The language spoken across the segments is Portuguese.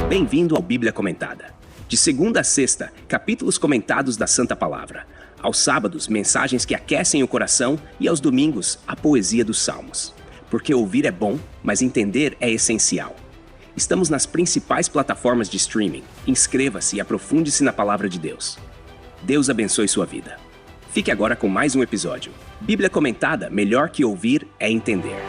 Bem-vindo ao Bíblia Comentada. De segunda a sexta, capítulos comentados da Santa Palavra. Aos sábados, mensagens que aquecem o coração e aos domingos, a poesia dos Salmos. Porque ouvir é bom, mas entender é essencial. Estamos nas principais plataformas de streaming. Inscreva-se e aprofunde-se na Palavra de Deus. Deus abençoe sua vida. Fique agora com mais um episódio. Bíblia Comentada, melhor que ouvir é entender.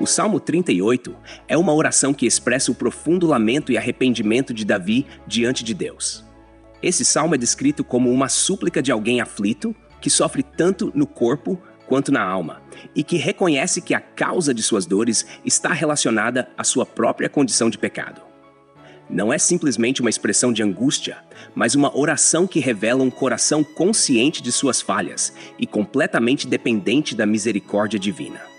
O Salmo 38 é uma oração que expressa o profundo lamento e arrependimento de Davi diante de Deus. Esse salmo é descrito como uma súplica de alguém aflito, que sofre tanto no corpo quanto na alma, e que reconhece que a causa de suas dores está relacionada à sua própria condição de pecado. Não é simplesmente uma expressão de angústia, mas uma oração que revela um coração consciente de suas falhas e completamente dependente da misericórdia divina.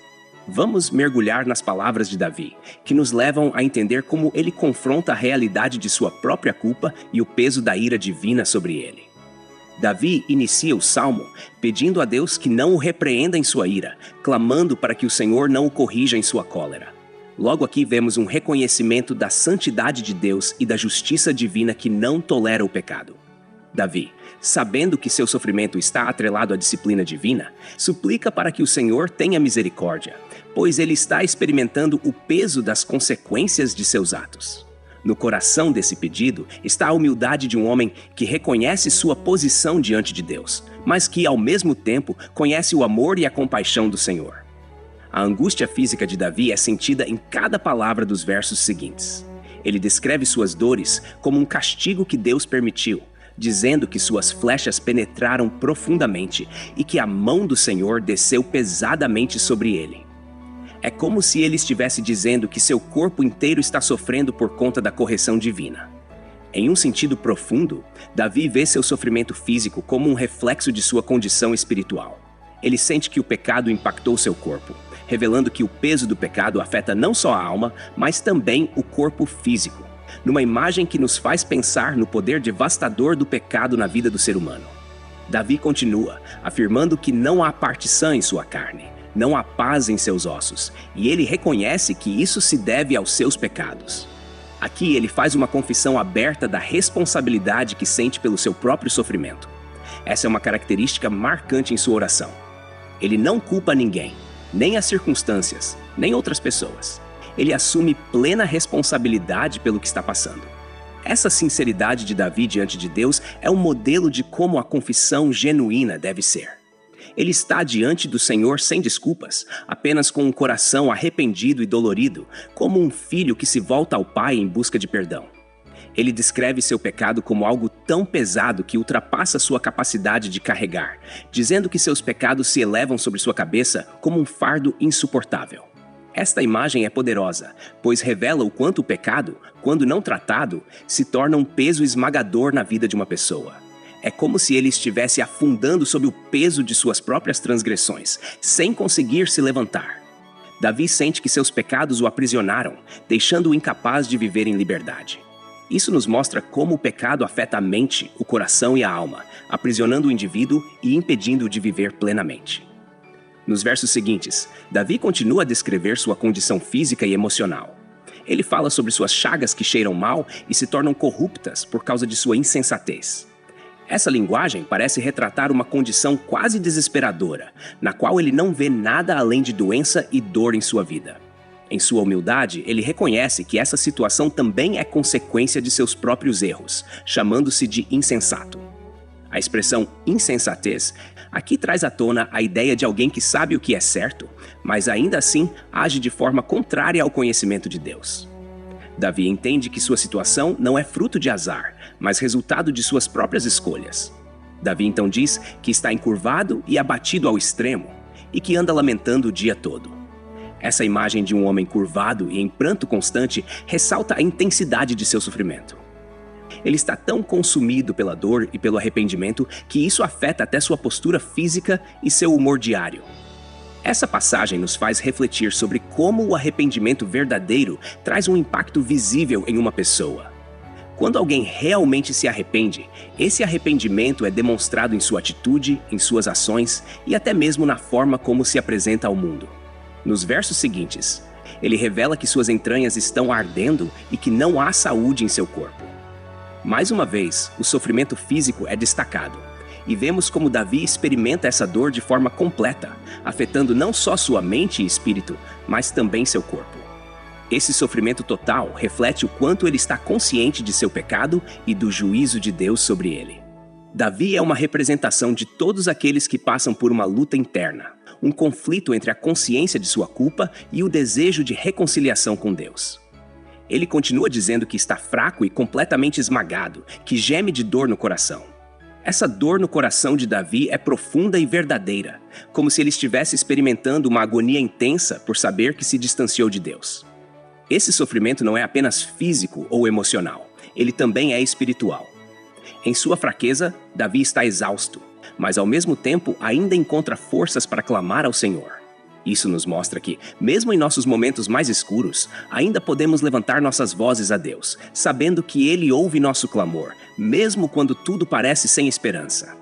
Vamos mergulhar nas palavras de Davi, que nos levam a entender como ele confronta a realidade de sua própria culpa e o peso da ira divina sobre ele. Davi inicia o salmo pedindo a Deus que não o repreenda em sua ira, clamando para que o Senhor não o corrija em sua cólera. Logo aqui vemos um reconhecimento da santidade de Deus e da justiça divina que não tolera o pecado. Davi, sabendo que seu sofrimento está atrelado à disciplina divina, suplica para que o Senhor tenha misericórdia, pois ele está experimentando o peso das consequências de seus atos. No coração desse pedido está a humildade de um homem que reconhece sua posição diante de Deus, mas que, ao mesmo tempo, conhece o amor e a compaixão do Senhor. A angústia física de Davi é sentida em cada palavra dos versos seguintes. Ele descreve suas dores como um castigo que Deus permitiu, dizendo que suas flechas penetraram profundamente e que a mão do Senhor desceu pesadamente sobre ele. É como se ele estivesse dizendo que seu corpo inteiro está sofrendo por conta da correção divina. Em um sentido profundo, Davi vê seu sofrimento físico como um reflexo de sua condição espiritual. Ele sente que o pecado impactou seu corpo, revelando que o peso do pecado afeta não só a alma, mas também o corpo físico, numa imagem que nos faz pensar no poder devastador do pecado na vida do ser humano. Davi continua, afirmando que não há parte sã em sua carne, não há paz em seus ossos, e ele reconhece que isso se deve aos seus pecados. Aqui ele faz uma confissão aberta da responsabilidade que sente pelo seu próprio sofrimento. Essa é uma característica marcante em sua oração. Ele não culpa ninguém, nem as circunstâncias, nem outras pessoas. Ele assume plena responsabilidade pelo que está passando. Essa sinceridade de Davi diante de Deus é um modelo de como a confissão genuína deve ser. Ele está diante do Senhor sem desculpas, apenas com um coração arrependido e dolorido, como um filho que se volta ao pai em busca de perdão. Ele descreve seu pecado como algo tão pesado que ultrapassa sua capacidade de carregar, dizendo que seus pecados se elevam sobre sua cabeça como um fardo insuportável. Esta imagem é poderosa, pois revela o quanto o pecado, quando não tratado, se torna um peso esmagador na vida de uma pessoa. É como se ele estivesse afundando sob o peso de suas próprias transgressões, sem conseguir se levantar. Davi sente que seus pecados o aprisionaram, deixando-o incapaz de viver em liberdade. Isso nos mostra como o pecado afeta a mente, o coração e a alma, aprisionando o indivíduo e impedindo-o de viver plenamente. Nos versos seguintes, Davi continua a descrever sua condição física e emocional. Ele fala sobre suas chagas que cheiram mal e se tornam corruptas por causa de sua insensatez. Essa linguagem parece retratar uma condição quase desesperadora, na qual ele não vê nada além de doença e dor em sua vida. Em sua humildade, ele reconhece que essa situação também é consequência de seus próprios erros, chamando-se de insensato. A expressão insensatez aqui traz à tona a ideia de alguém que sabe o que é certo, mas ainda assim age de forma contrária ao conhecimento de Deus. Davi entende que sua situação não é fruto de azar, mas resultado de suas próprias escolhas. Davi então diz que está encurvado e abatido ao extremo, e que anda lamentando o dia todo. Essa imagem de um homem curvado e em pranto constante ressalta a intensidade de seu sofrimento. Ele está tão consumido pela dor e pelo arrependimento que isso afeta até sua postura física e seu humor diário. Essa passagem nos faz refletir sobre como o arrependimento verdadeiro traz um impacto visível em uma pessoa. Quando alguém realmente se arrepende, esse arrependimento é demonstrado em sua atitude, em suas ações e até mesmo na forma como se apresenta ao mundo. Nos versos seguintes, ele revela que suas entranhas estão ardendo e que não há saúde em seu corpo. Mais uma vez, o sofrimento físico é destacado, e vemos como Davi experimenta essa dor de forma completa, afetando não só sua mente e espírito, mas também seu corpo. Esse sofrimento total reflete o quanto ele está consciente de seu pecado e do juízo de Deus sobre ele. Davi é uma representação de todos aqueles que passam por uma luta interna, um conflito entre a consciência de sua culpa e o desejo de reconciliação com Deus. Ele continua dizendo que está fraco e completamente esmagado, que geme de dor no coração. Essa dor no coração de Davi é profunda e verdadeira, como se ele estivesse experimentando uma agonia intensa por saber que se distanciou de Deus. Esse sofrimento não é apenas físico ou emocional, ele também é espiritual. Em sua fraqueza, Davi está exausto, mas ao mesmo tempo ainda encontra forças para clamar ao Senhor. Isso nos mostra que, mesmo em nossos momentos mais escuros, ainda podemos levantar nossas vozes a Deus, sabendo que Ele ouve nosso clamor, mesmo quando tudo parece sem esperança.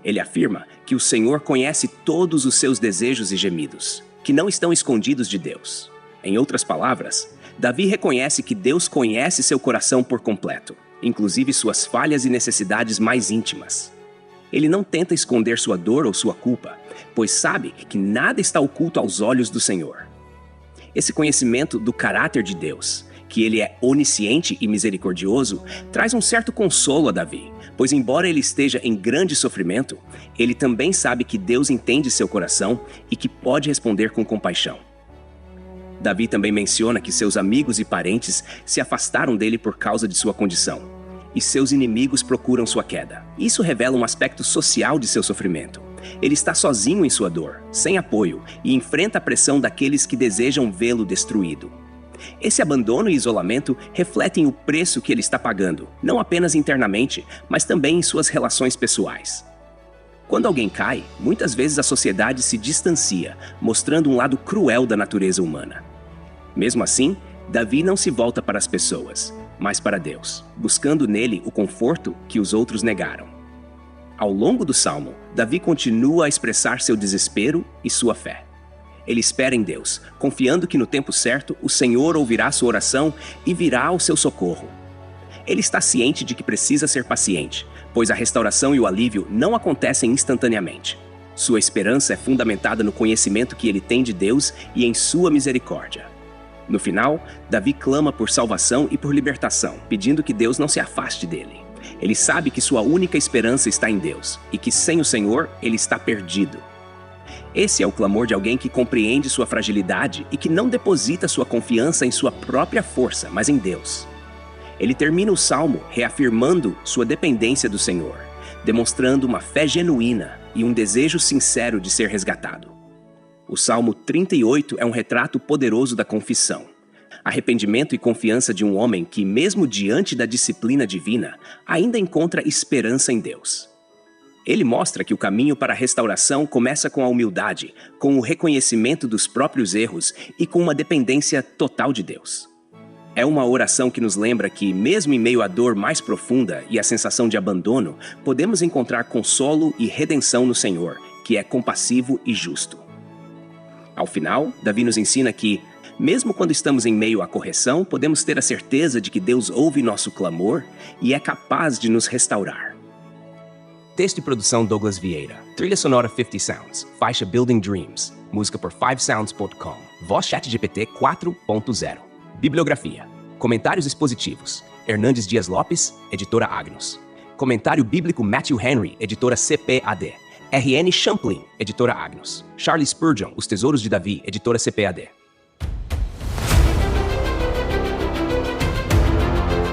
Ele afirma que o Senhor conhece todos os seus desejos e gemidos, que não estão escondidos de Deus. Em outras palavras, Davi reconhece que Deus conhece seu coração por completo, inclusive suas falhas e necessidades mais íntimas. Ele não tenta esconder sua dor ou sua culpa, pois sabe que nada está oculto aos olhos do Senhor. Esse conhecimento do caráter de Deus, que ele é onisciente e misericordioso, traz um certo consolo a Davi, pois embora ele esteja em grande sofrimento, ele também sabe que Deus entende seu coração e que pode responder com compaixão. Davi também menciona que seus amigos e parentes se afastaram dele por causa de sua condição, e seus inimigos procuram sua queda. Isso revela um aspecto social de seu sofrimento. Ele está sozinho em sua dor, sem apoio, e enfrenta a pressão daqueles que desejam vê-lo destruído. Esse abandono e isolamento refletem o preço que ele está pagando, não apenas internamente, mas também em suas relações pessoais. Quando alguém cai, muitas vezes a sociedade se distancia, mostrando um lado cruel da natureza humana. Mesmo assim, Davi não se volta para as pessoas, mas para Deus, buscando nele o conforto que os outros negaram. Ao longo do Salmo, Davi continua a expressar seu desespero e sua fé. Ele espera em Deus, confiando que no tempo certo o Senhor ouvirá sua oração e virá ao seu socorro. Ele está ciente de que precisa ser paciente, pois a restauração e o alívio não acontecem instantaneamente. Sua esperança é fundamentada no conhecimento que ele tem de Deus e em sua misericórdia. No final, Davi clama por salvação e por libertação, pedindo que Deus não se afaste dele. Ele sabe que sua única esperança está em Deus e que sem o Senhor ele está perdido. Esse é o clamor de alguém que compreende sua fragilidade e que não deposita sua confiança em sua própria força, mas em Deus. Ele termina o salmo reafirmando sua dependência do Senhor, demonstrando uma fé genuína e um desejo sincero de ser resgatado. O Salmo 38 é um retrato poderoso da confissão, arrependimento e confiança de um homem que, mesmo diante da disciplina divina, ainda encontra esperança em Deus. Ele mostra que o caminho para a restauração começa com a humildade, com o reconhecimento dos próprios erros e com uma dependência total de Deus. É uma oração que nos lembra que, mesmo em meio à dor mais profunda e à sensação de abandono, podemos encontrar consolo e redenção no Senhor, que é compassivo e justo. Ao final, Davi nos ensina que, mesmo quando estamos em meio à correção, podemos ter a certeza de que Deus ouve nosso clamor e é capaz de nos restaurar. Texto e produção Douglas Vieira. Trilha sonora 50 Sounds. Faixa Building Dreams. Música por 5sounds.com. Voz ChatGPT 4.0. Bibliografia. Comentários expositivos. Hernandes Dias Lopes, editora Agnus. Comentário bíblico Matthew Henry, editora CPAD. R.N. Champlin, editora Agnus. Charles Spurgeon, Os Tesouros de Davi, editora CPAD.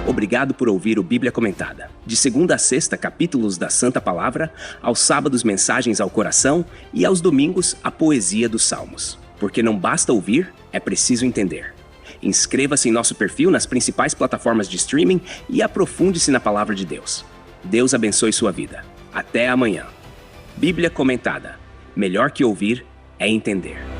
Obrigado por ouvir o Bíblia Comentada. De segunda a sexta, capítulos da Santa Palavra, aos sábados, mensagens ao coração e aos domingos, a poesia dos Salmos. Porque não basta ouvir, é preciso entender. Inscreva-se em nosso perfil nas principais plataformas de streaming e aprofunde-se na Palavra de Deus. Deus abençoe sua vida. Até amanhã. Bíblia Comentada. Melhor que ouvir é entender.